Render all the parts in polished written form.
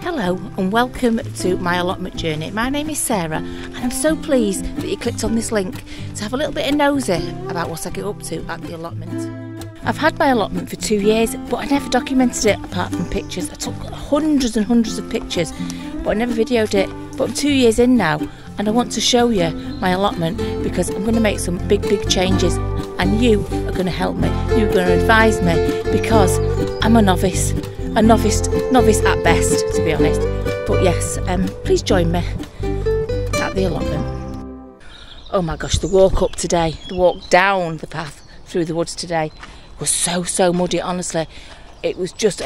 Hello and welcome to my allotment journey. My name is Sarah and I'm so pleased that you clicked on this link to have a little bit of nosy about what I get up to at the allotment. I've had my allotment for 2 years, but I never documented it apart from pictures. I took hundreds and hundreds of pictures, but I never videoed it. But I'm 2 years in now and I want to show you my allotment because I'm going to make some big changes and you are going to help me. You're going to advise me because I'm a novice at best, to be honest. But yes, please join me at the allotment. Oh my gosh, the walk up today, the walk down the path through the woods today was so muddy. Honestly, it was just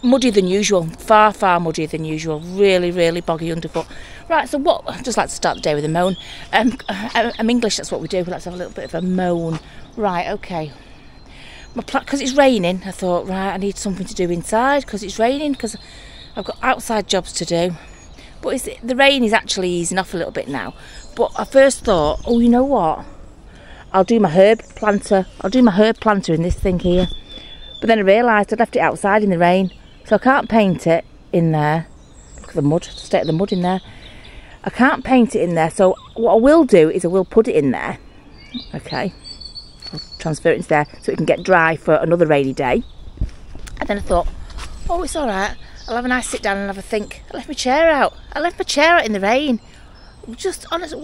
muddier than usual, far muddier than usual. Really boggy underfoot. Right, so what? I'd just like to start the day with a moan. I'm English, that's what we do. We like to have a little bit of a moan. Right, okay. Because it's raining, I thought, right, I need something to do inside because it's raining, because I've got outside jobs to do. But the rain is actually easing off a little bit now. But I first thought, oh, you know what? I'll do my herb planter in this thing here. But then I realised I'd left it outside in the rain, so I can't paint it in there. Look at the mud, state of the mud in there. I can't paint it in there, so what I will do is I will put it in there. Okay. I'll transfer it into there so it can get dry for another rainy day. And then I thought, oh, it's alright, I'll have a nice sit down and have a think. I left my chair out in the rain. Just honestly,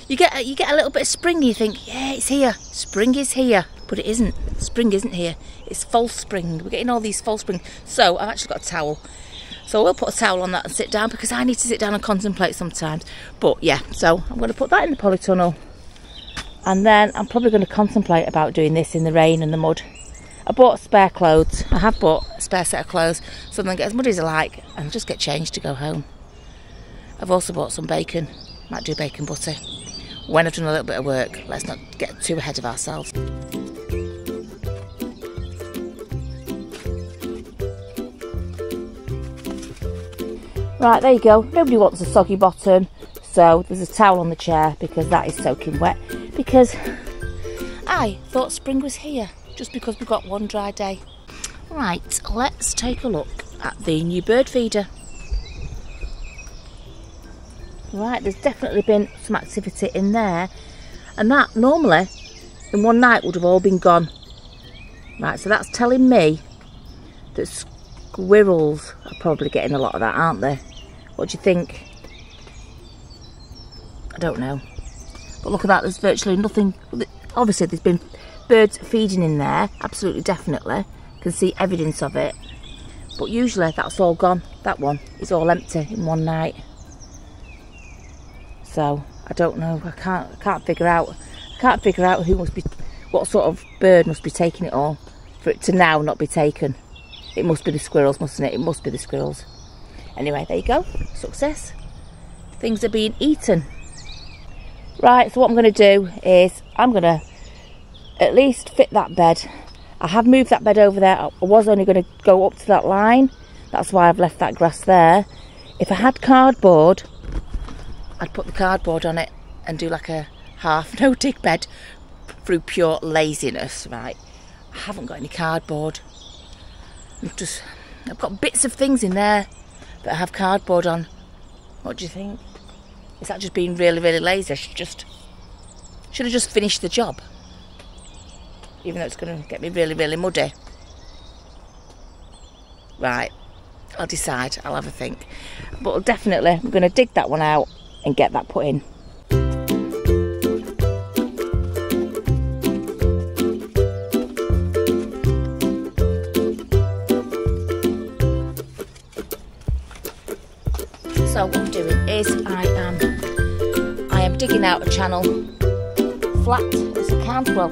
you get a little bit of spring, you think, yeah, it's here, spring is here. But it isn't, spring isn't here, it's false spring. We're getting all these false springs. So I've actually got a towel, so I will put a towel on that and sit down because I need to sit down and contemplate sometimes. But yeah, so I'm going to put that in the polytunnel. And then I'm probably going to contemplate about doing this in the rain and the mud. I bought spare clothes. I have bought a spare set of clothes so I can get as muddy as I like and just get changed to go home. I've also bought some bacon. Might do bacon butter when I've done a little bit of work. Let's not get too ahead of ourselves. Right, there you go. Nobody wants a soggy bottom. So there's a towel on the chair because that is soaking wet. Because I thought spring was here just because we've got one dry day. Right, let's take a look at the new bird feeder. Right, there's definitely been some activity in there. And that normally in one night would have all been gone. Right, so that's telling me that squirrels are probably getting a lot of that, aren't they? What do you think? I don't know. But look at that, there's virtually nothing. Obviously there's been birds feeding in there, absolutely definitely. Can see evidence of it. But usually that's all gone. That one is all empty in one night. So I don't know. I can't figure out who must be, what sort of bird must be taking it all for it to now not be taken. It must be the squirrels, mustn't it? It must be the squirrels. Anyway, there you go. Success. Things are being eaten. Right, so what I'm going to do is I'm going to at least fit that bed. I have moved that bed over there. I was only going to go up to that line. That's why I've left that grass there. If I had cardboard, I'd put the cardboard on it and do like a half no-dig bed through pure laziness, right? I haven't got any cardboard. I've got bits of things in there that I have cardboard on. What do you think? Is that just being really lazy? I should have just finished the job. Even though it's going to get me really muddy. Right, I'll decide, I'll have a think. But definitely, I'm going to dig that one out and get that put in. So what I'm doing is I am digging out a channel flat as I can. Well,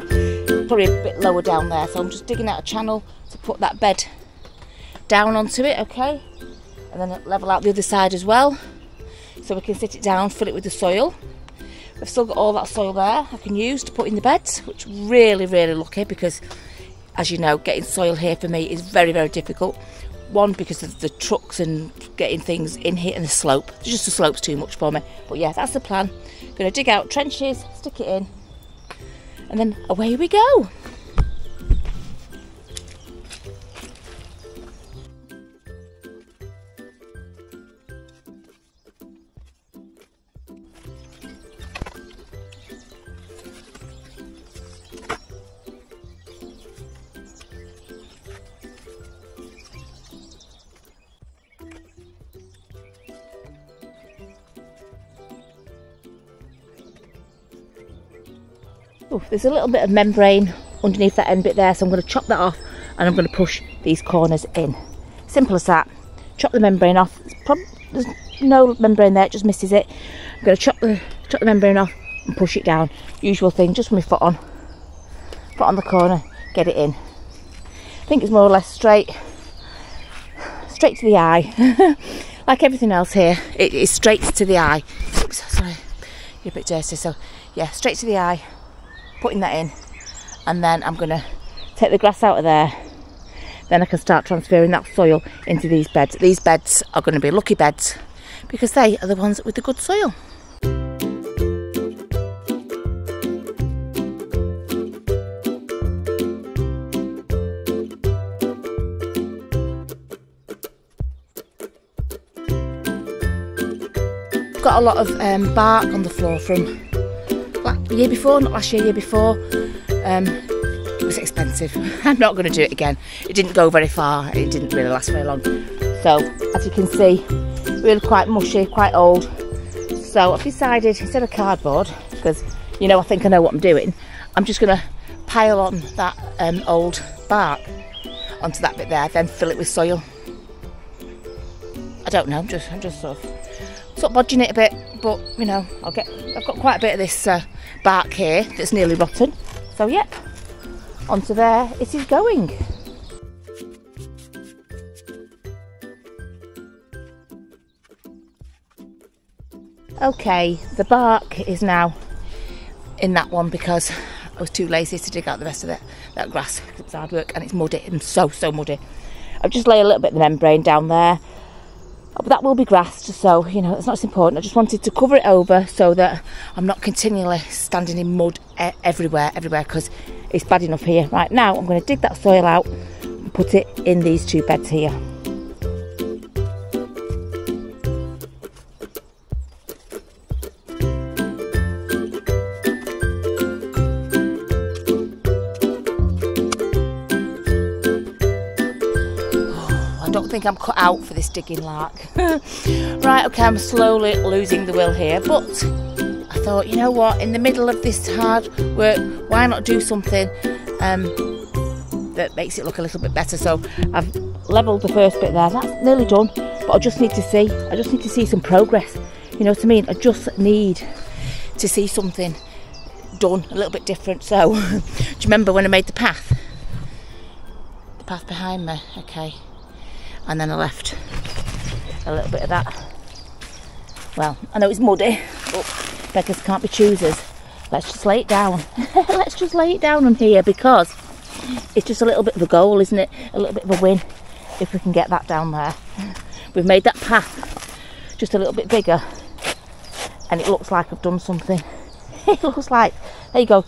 probably a bit lower down there. So I'm just digging out a channel to put that bed down onto it, okay? And then level out the other side as well. So we can sit it down, fill it with the soil. I've still got all that soil there I can use to put in the beds, which really lucky because, as you know, getting soil here for me is very difficult. One, because of the trucks and getting things in here and the slope. Just the slope's too much for me. But yeah, that's the plan. Going to dig out trenches, stick it in, and then away we go. Oh, there's a little bit of membrane underneath that end bit there, so I'm going to chop that off and I'm going to push these corners in. Simple as that. Chop the membrane off. There's no membrane there, it just misses it. I'm going to chop the membrane off and push it down. Usual thing, just with my foot on the corner, get it in. I think it's more or less straight to the eye. Like everything else here, it is straight to the eye. Oops, sorry, you're a bit dirty. So yeah, straight to the eye, putting that in, and then I'm going to take the grass out of there. Then I can start transferring that soil into these beds. These beds are going to be lucky beds because they are the ones with the good soil. Got a lot of bark on the floor from the year before, not last year, year before. It was expensive. I'm not going to do it again. It didn't go very far. It didn't really last very long. So as you can see, really quite mushy, quite old. So I've decided, instead of cardboard, because you know I think I know what I'm doing, I'm just going to pile on that old bark onto that bit there, then fill it with soil. I don't know. I'm just sort of bodging it a bit, but you know, I've got quite a bit of this bark here that's nearly rotten. So yep, onto there it is going. Okay, the bark is now in that one because I was too lazy to dig out the rest of that grass. It's hard work and it's muddy. It's so muddy. I've just laid a little bit of the membrane down there. But that will be grassed, so you know it's not as important. I just wanted to cover it over so that I'm not continually standing in mud everywhere because it's bad enough here. Right, now I'm going to dig that soil out and put it in these two beds here. I don't think I'm cut out for this digging lark. Right, okay, I'm slowly losing the will here, but I thought, you know what, in the middle of this hard work, why not do something that makes it look a little bit better? So I've levelled the first bit there. That's nearly done, but I just need to see some progress. You know what I mean? I just need to see something done a little bit different. So do you remember when I made the path behind me? Okay. And then I left a little bit of that. Well, I know it's muddy, but beggars can't be choosers. Let's just lay it down. Let's just lay it down on here because it's just a little bit of a goal, isn't it? A little bit of a win if we can get that down there. We've made that path just a little bit bigger and it looks like I've done something. It looks like, there you go.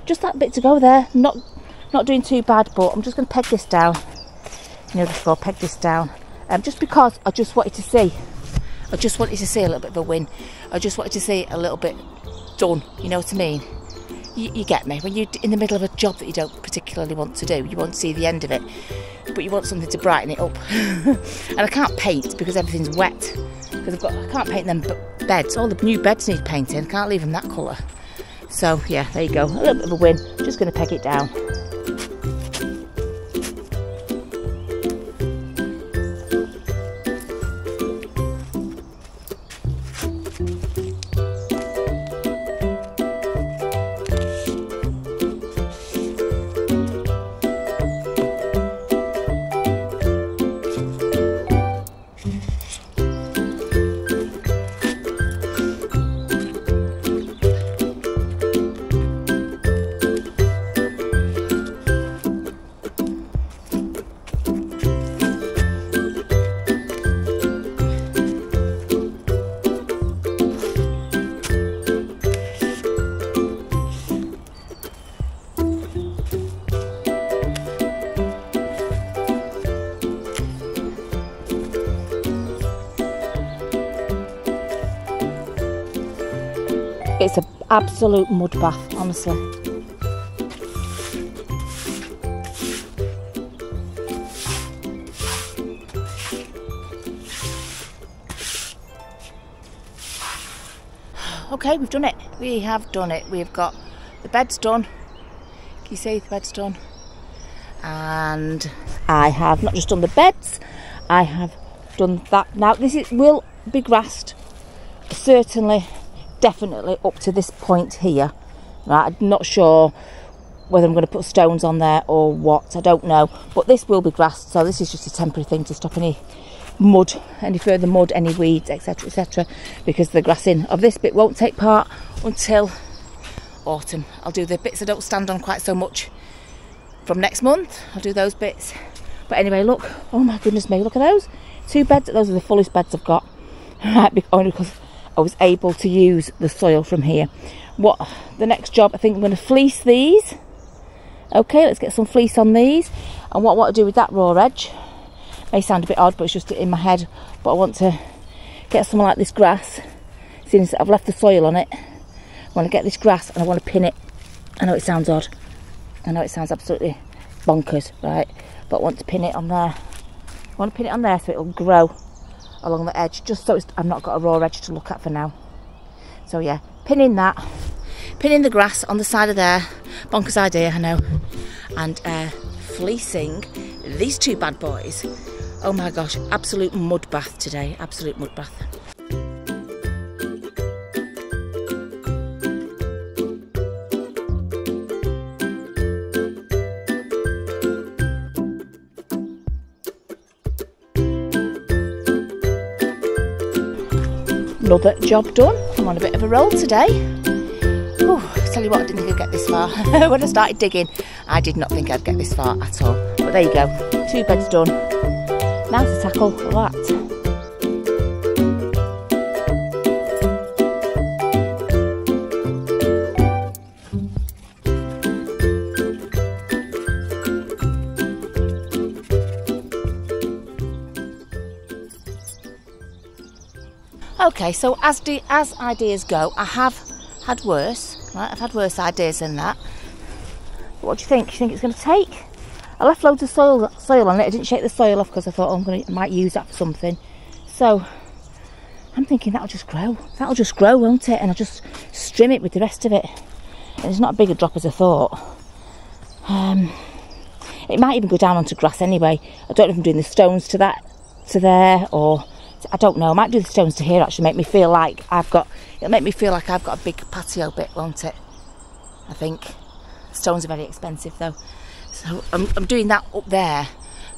Just that bit to go there. Not doing too bad, but I'm just going to peg this down. You know, just peg this down, just because I just wanted to see a little bit of a win. I just wanted to see a little bit done, you know what I mean? You get me? When you're in the middle of a job that you don't particularly want to do, you want to see the end of it, but you want something to brighten it up. And I can't paint because everything's wet, because I can't paint them beds. All the new beds need painting, I can't leave them that colour. So yeah, there you go, a little bit of a win. Just going to peg it down. It's an absolute mud bath, honestly. Okay, we've done it. We have done it. We've got the bed's done. Can you see the bed's done? And I have not just done the beds, I have done that. Now this will be grassed, certainly, definitely up to this point here. Right, I'm not sure whether I'm going to put stones on there or what, I don't know, but this will be grassed, so this is just a temporary thing to stop any mud, any further mud, any weeds, etc, etc, because the grassing of this bit won't take part until autumn. I'll do the bits I don't stand on quite so much from next month. I'll do those bits. But anyway, look, oh my goodness me, look at those 2 beds. Those are the fullest beds I've got, right, only because I was able to use the soil from here. What the next job, I think I'm going to fleece these. Okay, let's get some fleece on these. And what I want to do with that raw edge, may sound a bit odd, but it's just in my head, but I want to get something like this grass, since I've left the soil on it. I want to get this grass and I want to pin it. I know it sounds odd, I know it sounds absolutely bonkers, right, but I want to pin it on there. I want to pin it on there so it'll grow along the edge, just so I've not got a raw edge to look at for now. So yeah, pinning that, pinning the grass on the side of there, bonkers idea, I know, and fleecing these 2 bad boys. Oh my gosh, absolute mud bath today, absolute mud bath. Another job done. I'm on a bit of a roll today. Ooh, tell you what, I didn't think I'd get this far. When I started digging, I did not think I'd get this far at all. But there you go, 2 beds done. Now to tackle that. Okay, so as ideas go, I have had worse, right? I've had worse ideas than that. But what do you think? Do you think it's going to take? I left loads of soil on it. I didn't shake the soil off because I thought, oh, I might use that for something. So I'm thinking that'll just grow. That'll just grow, won't it? And I'll just strim it with the rest of it. And it's not a bigger drop as I thought. It might even go down onto grass anyway. I don't know if I'm doing the stones to there, or I don't know. I might do the stones to here. Actually, make me feel like it'll make me feel like I've got a big patio bit, won't it? I think stones are very expensive though. So I'm doing that up there,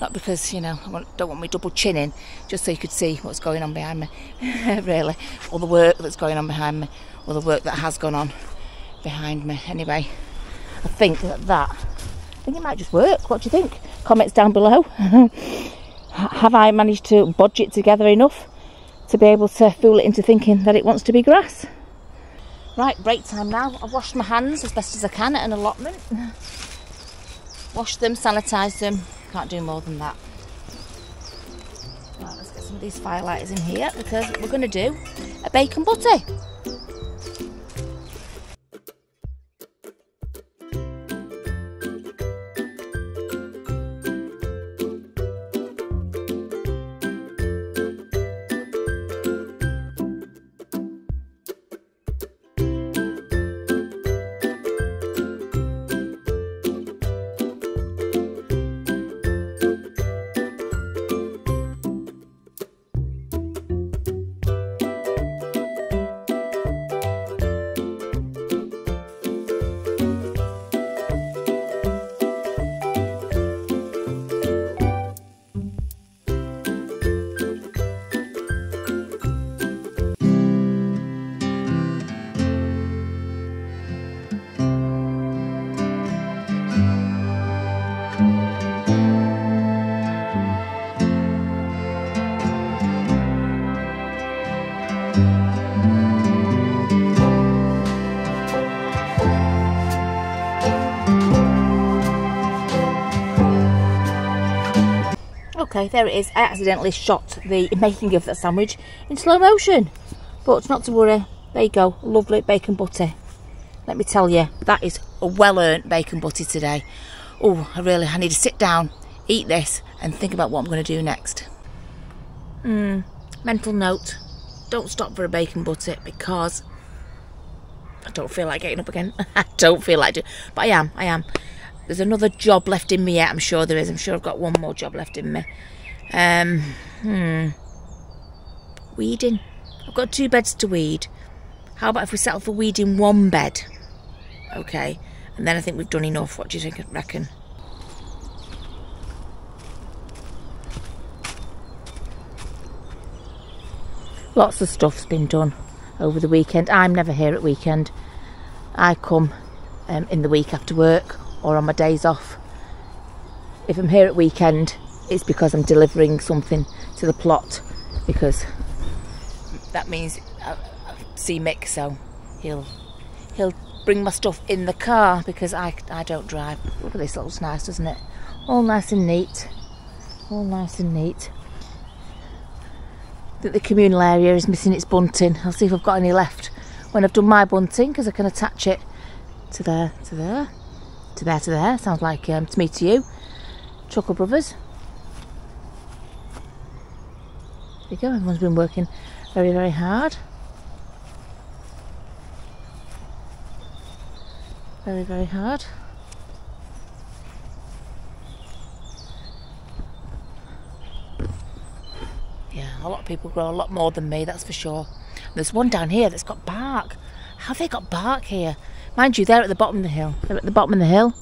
not because, you know, don't want me double chinning, just so you could see what's going on behind me, really, or the work that's going on behind me, or the work that has gone on behind me. Anyway, I think it might just work. What do you think? Comments down below. Have I managed to bodge it together enough to be able to fool it into thinking that it wants to be grass? Right, break time now. I've washed my hands as best as I can at an allotment. Wash them, sanitise them. Can't do more than that. Right, let's get some of these firelighters in here because we're going to do a bacon butty. Okay, there it is. I accidentally shot the making of that sandwich in slow motion. But not to worry, there you go, lovely bacon butty. Let me tell you, that is a well-earned bacon butty today. Oh, I need to sit down, eat this, and think about what I'm going to do next. Mental note, don't stop for a bacon butty because I don't feel like getting up again. I don't feel like it. But I am. There's another job left in me yet. I'm sure there is. I'm sure I've got one more job left in me. Weeding. I've got 2 beds to weed. How about if we settle for weeding 1 bed? Okay. And then I think we've done enough. What do you reckon? Lots of stuff's been done over the weekend. I'm never here at weekend. I come in the week after work or on my days off. If I'm here at weekend, it's because I'm delivering something to the plot, because that means I see Mick, so he'll bring my stuff in the car because I don't drive. Look at this, it looks nice, doesn't it? All nice and neat. All nice and neat. I think the communal area is missing its bunting. I'll see if I've got any left when I've done my bunting, because I can attach it to there, to there, to there, to there. Sounds like to me, to you. Chuckle Brothers. There you go, everyone's been working very, very hard. Very, very hard. Yeah, a lot of people grow a lot more than me, that's for sure. There's one down here that's got bark. How have they got bark here? Mind you, they're at the bottom of the hill. They're at the bottom of the hill,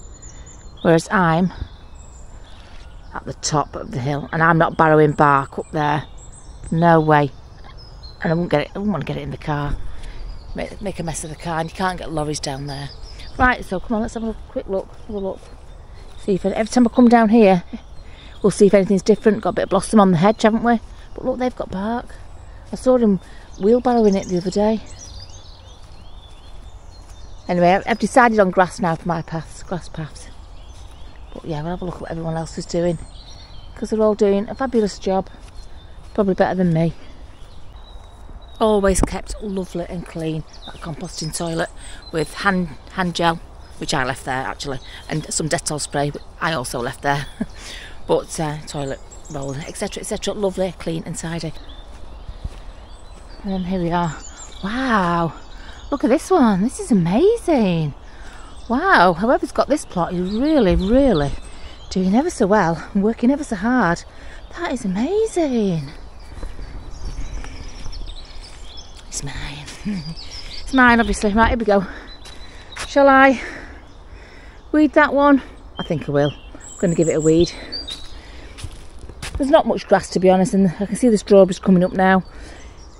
whereas I'm at the top of the hill, and I'm not borrowing bark up there. No way. And I wouldn't get it. I wouldn't want to get it in the car. Make a mess of the car, and you can't get lorries down there. Right, so come on, let's have a quick look. Have a look. See if every time I come down here, we'll see if anything's different. Got a bit of blossom on the hedge, haven't we? But look, they've got bark. I saw him wheelbarrowing it the other day. Anyway, I've decided on grass now for my paths, grass paths. But yeah, we'll have a look at what everyone else is doing, because they're all doing a fabulous job. Probably better than me. Always kept lovely and clean. That composting toilet with hand gel, which I left there actually, and some Dettol spray, which I also left there. But toilet roll, etc, etc. Lovely, clean and tidy. And then here we are. Wow, look at this one. This is amazing. Wow, whoever's got this plot is really, really doing ever so well and working ever so hard. That is amazing. It's mine. It's mine, obviously. Right, here we go. Shall I weed that one? I think I will. I'm going to give it a weed. There's not much grass, to be honest, and I can see the strawberries coming up now.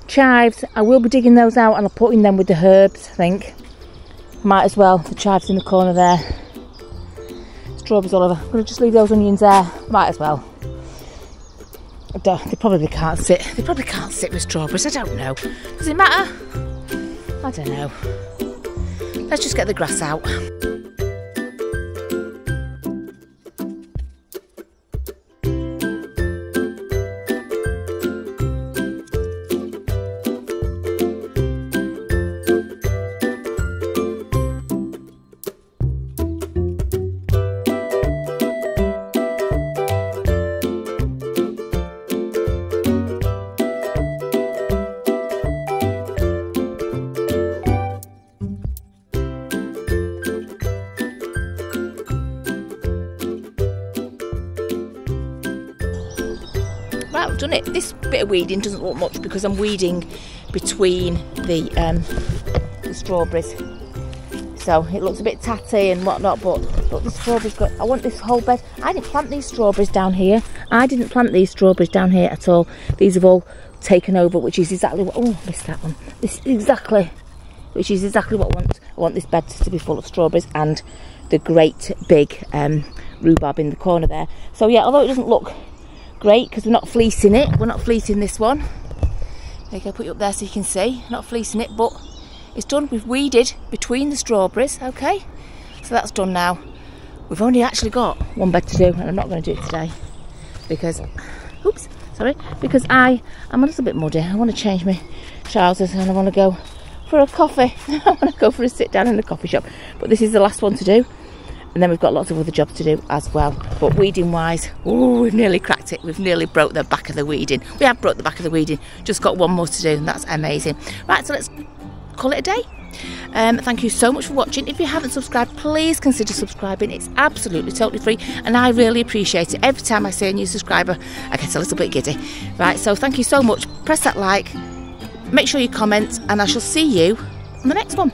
Chives, I will be digging those out and I'm putting them with the herbs, I think. Might as well. The chives in the corner there. Strawberries all over. I'm going to just leave those onions there. Might as well. They probably can't sit. They probably can't sit with strawberries. I don't know. Does it matter? I don't know. Let's just get the grass out. Right, I've done it. This bit of weeding doesn't look much because I'm weeding between the strawberries, so it looks a bit tatty and whatnot. But look, the strawberries got. I want this whole bed. I didn't plant these strawberries down here. I didn't plant these strawberries down here at all. These have all taken over, which is exactly what. Oh, I missed that one. This is exactly, which is exactly what I want. I want this bed to be full of strawberries and the great big rhubarb in the corner there. So yeah, although it doesn't look great because we're not fleecing it. We're not fleecing this one. There you go, put it up there so you can see. Not fleecing it, but it's done. We've weeded between the strawberries, okay? So that's done now. We've only actually got one bed to do, and I'm not going to do it today because, oops, sorry, because I am a little bit muddy. I want to change my trousers and I want to go for a coffee. I want to go for a sit down in the coffee shop. But this is the last one to do. And then we've got lots of other jobs to do as well. But weeding wise, ooh, we've nearly cracked it. We've nearly broke the back of the weeding. We have broke the back of the weeding. Just got one more to do, and that's amazing. Right, so let's call it a day. Thank you so much for watching. If you haven't subscribed, please consider subscribing. It's absolutely totally free, and I really appreciate it. Every time I see a new subscriber, I get a little bit giddy. Right, so thank you so much. Press that like, make sure you comment, and I shall see you on the next one.